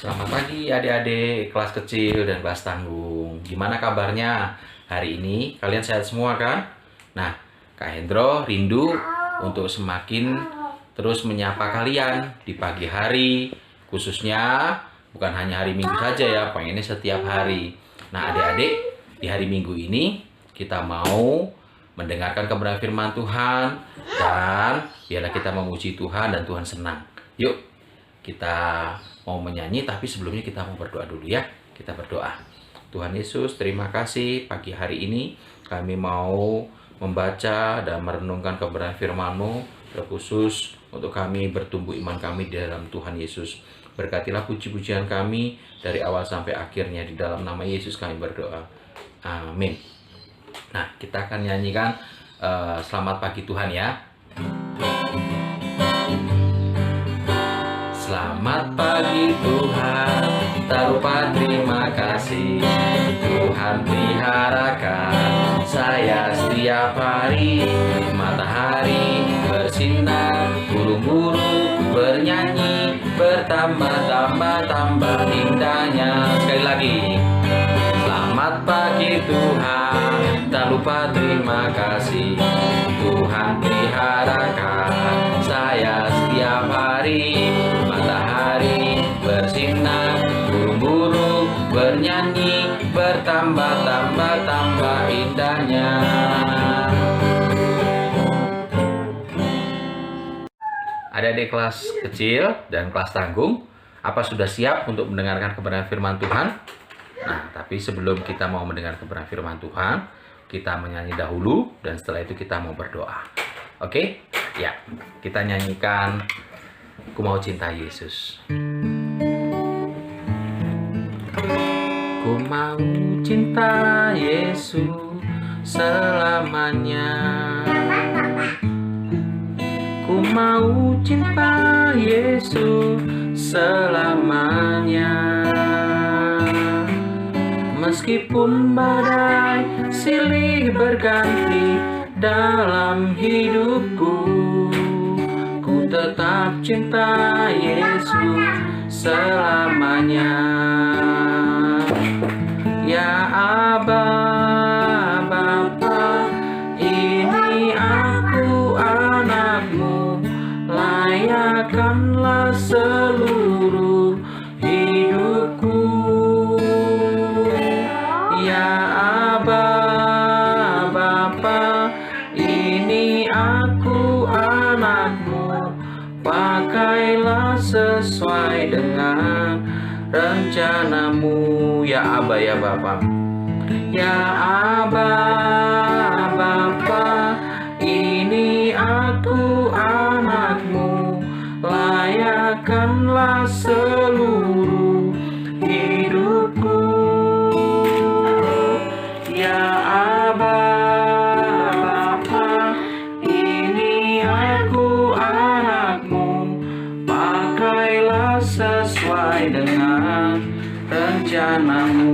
Selamat pagi adik-adik kelas kecil dan kelas tanggung. Gimana kabarnya? Hari ini kalian sehat semua kan? Nah, Kak Hendro rindu untuk semakin terus menyapa kalian di pagi hari, khususnya bukan hanya hari Minggu saja ya, pengennya setiap hari. Nah, adik-adik, di hari Minggu ini kita mau mendengarkan kebenaran firman Tuhan dan biarlah kita memuji Tuhan dan Tuhan senang. Yuk, kita mau menyanyi, tapi sebelumnya kita mau berdoa dulu ya. Kita berdoa. Tuhan Yesus, terima kasih pagi hari ini kami mau membaca dan merenungkan kebenaran firman-Mu, terkhusus untuk kami bertumbuh iman kami di dalam Tuhan Yesus. Berkatilah puji-pujian kami dari awal sampai akhirnya, di dalam nama Yesus kami berdoa. Amin. Nah, kita akan nyanyikan Selamat Pagi Tuhan ya. Selamat pagi Tuhan, tak lupa terima kasih. Tuhan peliharakan saya setiap hari. Matahari bersinar, burung-burung bernyanyi, bertambah-tambah indahnya. Sekali lagi. Selamat pagi Tuhan, tak lupa terima kasih. Tuhan peliharakan saya setiap hari. Matahari bersinar, burung-burung bernyanyi, bertambah-tambah indahnya. Adik-adik kelas kecil dan kelas tanggung, apa sudah siap untuk mendengarkan kebenaran firman Tuhan? Nah, tapi sebelum kita mau mendengar kebenaran firman Tuhan, kita menyanyi dahulu dan setelah itu kita mau berdoa. Oke? Ya, kita nyanyikan Ku Mau Cinta Yesus. Ku mau cinta Yesus selamanya. Ku mau cinta Yesus selamanya. Meskipun badai silih berganti dalam hidupku, ku tetap cinta Yesus selamanya. Ya Aba, Bapa, ini aku anakmu, layakkanlah seluruh hidupku. Ya Aba, Bapa, ini aku anakmu, pakailah sesuai dengan rencanamu. Ya Aba, ya Bapa. Ya Aba, Bapa, ini aku anakmu, layakkanlah seluruh hidupku. Ya Aba, Bapa, ini aku anakmu, pakailah sesuai dengan rencanamu.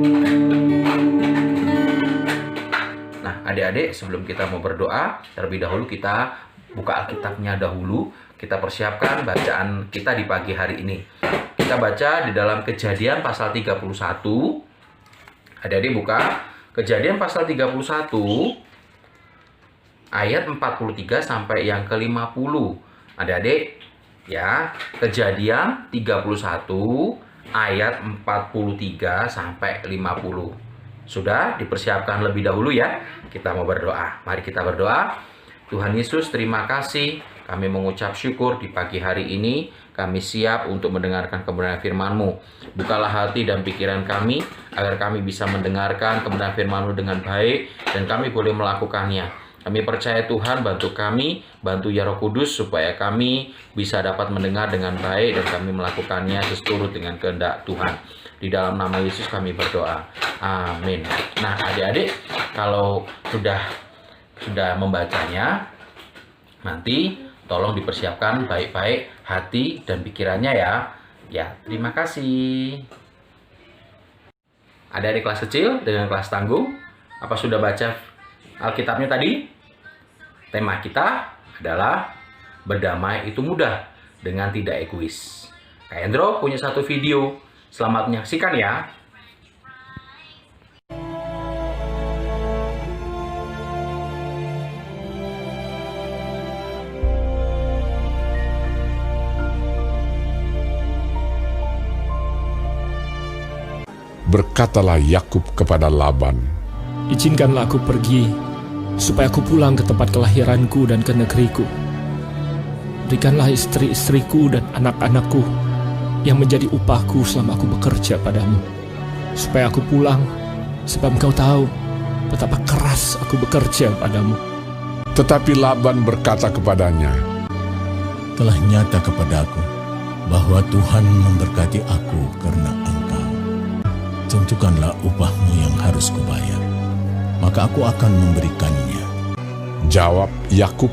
Nah, adik-adik, sebelum kita mau berdoa, terlebih dahulu kita buka Alkitabnya dahulu. Kita persiapkan bacaan kita di pagi hari ini. Kita baca di dalam Kejadian pasal 31. Adik-adik buka Kejadian pasal 31 ayat 43 sampai yang ke-50. Adik-adik ya, Kejadian 31 ayat 43 sampai 50. Sudah dipersiapkan lebih dahulu ya. Kita mau berdoa. Mari kita berdoa. Tuhan Yesus, terima kasih. Kami mengucap syukur di pagi hari ini. Kami siap untuk mendengarkan kebenaran firman-Mu. Bukalah hati dan pikiran kami, agar kami bisa mendengarkan kebenaran firman-Mu dengan baik, dan kami boleh melakukannya. Kami percaya Tuhan, bantu kami, bantu ya Roh Kudus, supaya kami bisa dapat mendengar dengan baik, dan kami melakukannya seturut dengan kehendak Tuhan. Di dalam nama Yesus kami berdoa. Amin. Nah, adik-adik, kalau sudah membacanya, nanti tolong dipersiapkan baik-baik hati dan pikirannya ya. Ya, terima kasih. Ada di kelas kecil dengan kelas tanggung. Apa sudah baca Alkitabnya tadi? Tema kita adalah berdamai itu mudah dengan tidak egois. Kak Hendro punya satu video Selamat menyaksikan ya. Berkatalah Yakub kepada Laban, "Izinkanlah aku pergi, supaya aku pulang ke tempat kelahiranku dan ke negeriku. Berikanlah istri-istriku dan anak-anakku yang menjadi upahku selama aku bekerja padamu, supaya aku pulang, sebab engkau tahu betapa keras aku bekerja padamu." Tetapi Laban berkata kepadanya, "Telah nyata kepadaku bahwa Tuhan memberkati aku karena engkau. Tentukanlah upahmu yang harus kubayar, maka aku akan memberikannya." Jawab Yakub,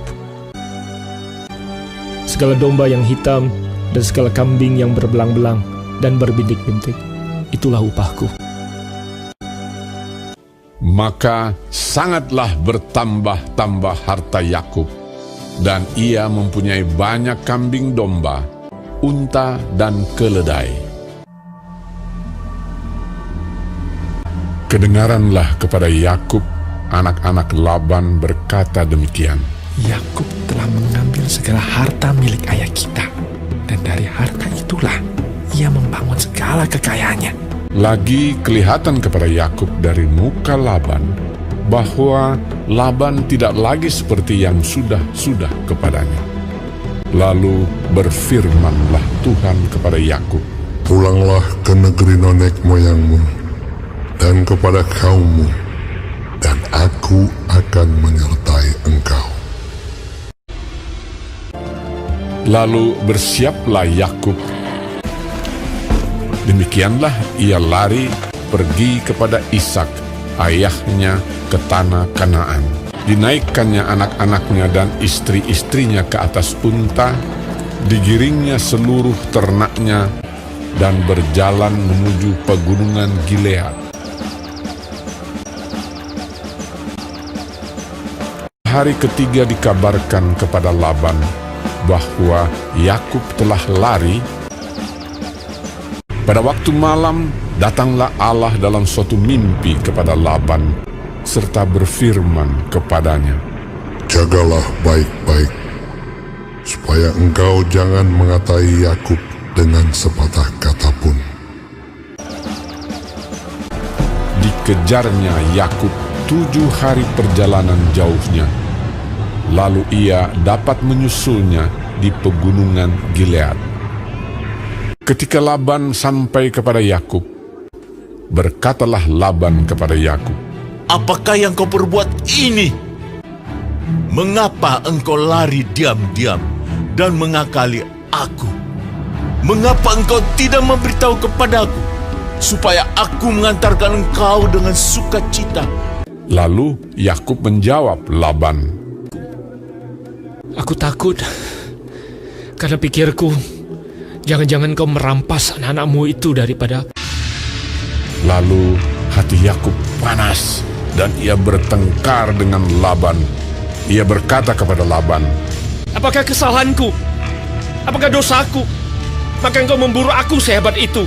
"Segala domba yang hitam dan segala kambing yang berbelang-belang dan berbintik-bintik, itulah upahku." Maka sangatlah bertambah-tambah harta Yakub, dan ia mempunyai banyak kambing domba, unta dan keledai. Kedengaranlah kepada Yakub, anak-anak Laban berkata demikian. Yakub telah mengambil segala harta milik ayah kita, dan dari harta itulah ia membangun segala kekayaannya. Lagi kelihatan kepada Yakub dari muka Laban bahwa Laban tidak lagi seperti yang sudah kepadanya. Lalu berfirmanlah Tuhan kepada Yakub, "Pulanglah ke negeri nenek moyangmu dan kepada kaummu, dan aku akan menyertai engkau." Lalu bersiaplah Yakub. Demikianlah ia lari pergi kepada Ishak, ayahnya, ke tanah Kanaan. Dinaikkannya anak-anaknya dan istri-istrinya ke atas unta, digiringnya seluruh ternaknya, dan berjalan menuju pegunungan Gilead. Hari ketiga dikabarkan kepada Laban bahwa Yakub telah lari. Pada waktu malam datanglah Allah dalam suatu mimpi kepada Laban serta berfirman kepadanya, "Jagalah baik-baik, supaya engkau jangan mengatai Yakub dengan sepatah kata pun." Dikejarnya Yakub 7 hari perjalanan jauhnya. Lalu ia dapat menyusulnya di pegunungan Gilead. Ketika Laban sampai kepada Yakub, berkatalah Laban kepada Yakub, "Apakah yang kau perbuat ini? Mengapa engkau lari diam-diam dan mengakali aku? Mengapa engkau tidak memberitahu kepadaku, supaya aku mengantarkan engkau dengan sukacita?" Lalu Yakub menjawab Laban, "Aku takut, karena pikirku, jangan-jangan kau merampas anak-anakmu itu daripada..." Lalu hati Yakub panas dan ia bertengkar dengan Laban. Ia berkata kepada Laban, "Apakah kesalahanku? Apakah dosaku? Maka engkau memburu aku sehebat itu.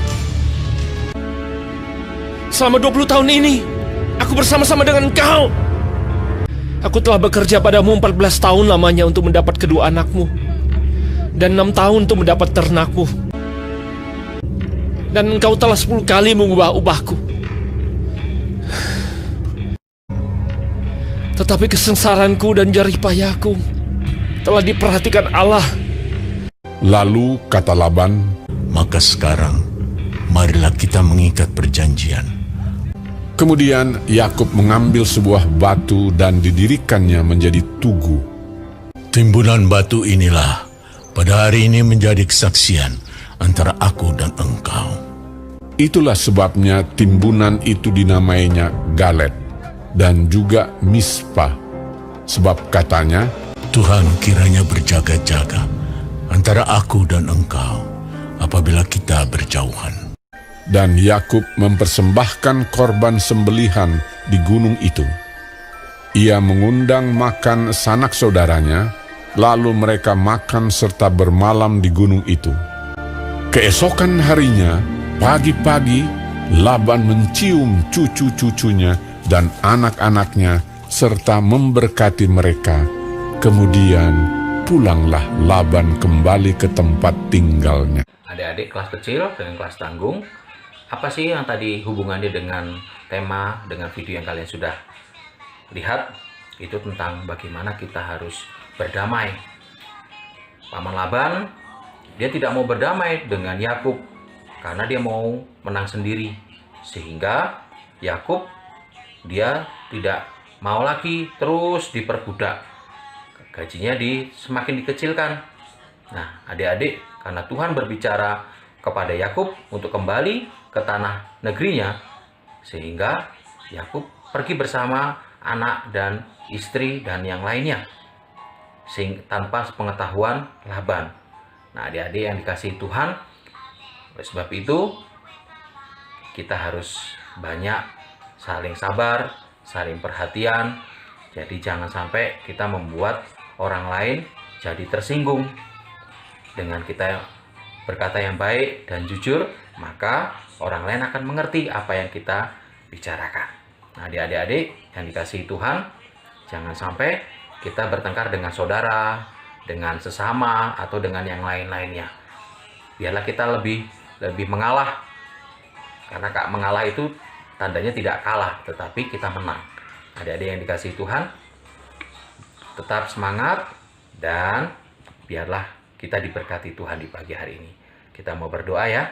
Selama 20 tahun ini, aku bersama-sama dengan engkau. Aku telah bekerja padamu 14 tahun lamanya untuk mendapat kedua anakmu, dan 6 tahun untuk mendapat ternakmu. Dan engkau telah 10 kali mengubah upahku. Tetapi kesengsaranku dan jerih payahku telah diperhatikan Allah." Lalu kata Laban, "Maka sekarang, marilah kita mengikat perjanjian." kemudian Yakub mengambil sebuah batu dan didirikannya menjadi tugu. Timbunan batu inilah pada hari ini menjadi kesaksian antara aku dan engkau. Itulah sebabnya timbunan itu dinamainya Galet dan juga Mispa, sebab katanya, Tuhan kiranya berjaga-jaga antara aku dan engkau apabila kita berjauhan. dan Yakub mempersembahkan korban sembelihan di gunung itu. Ia mengundang makan sanak saudaranya, lalu mereka makan serta bermalam di gunung itu. Keesokan harinya, Pagi-pagi, Laban mencium cucu-cucunya dan anak-anaknya serta memberkati mereka. Kemudian pulanglah Laban kembali ke tempat tinggalnya. Adik-adik kelas kecil dengan kelas tanggung, apa sih yang tadi hubungannya dengan tema, dengan video yang kalian sudah lihat? Itu tentang bagaimana kita harus berdamai. Paman Laban, dia tidak mau berdamai dengan Yakub karena dia mau menang sendiri. Sehingga Yakub dia tidak mau lagi terus diperbudak. Gajinya semakin dikecilkan. Nah, adik-adik, karena Tuhan berbicara kepada Yakub untuk kembali ke tanah negerinya, sehingga Yakub pergi bersama anak dan istri dan yang lainnya tanpa pengetahuan Laban. Nah, adik-adik yang dikasihi Tuhan, oleh sebab itu kita harus banyak saling sabar, saling perhatian. Jadi jangan sampai kita membuat orang lain jadi tersinggung. Dengan kita berkata yang baik dan jujur, maka orang lain akan mengerti apa yang kita bicarakan. Nah, adik-adik yang dikasihi Tuhan, jangan sampai kita bertengkar dengan saudara, dengan sesama, atau dengan yang lain-lainnya. Biarlah kita lebih mengalah. Karena mengalah itu tandanya tidak kalah, tetapi kita menang. Adik-adik yang dikasihi Tuhan, tetap semangat dan biarlah kita diberkati Tuhan di pagi hari ini. Kita mau berdoa ya.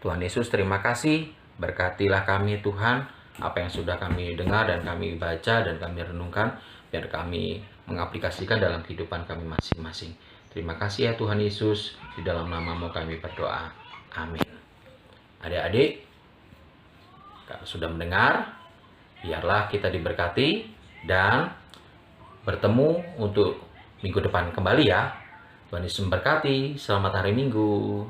Tuhan Yesus, terima kasih. Berkatilah kami Tuhan, apa yang sudah kami dengar dan kami baca dan kami renungkan, biar kami mengaplikasikan dalam kehidupan kami masing-masing. Terima kasih ya Tuhan Yesus, di dalam nama-Mu kami berdoa. Amin. Adik-adik, kalau sudah mendengar, biarlah kita diberkati dan bertemu untuk minggu depan kembali ya. Tuhan Yesus memberkati. Selamat hari Minggu.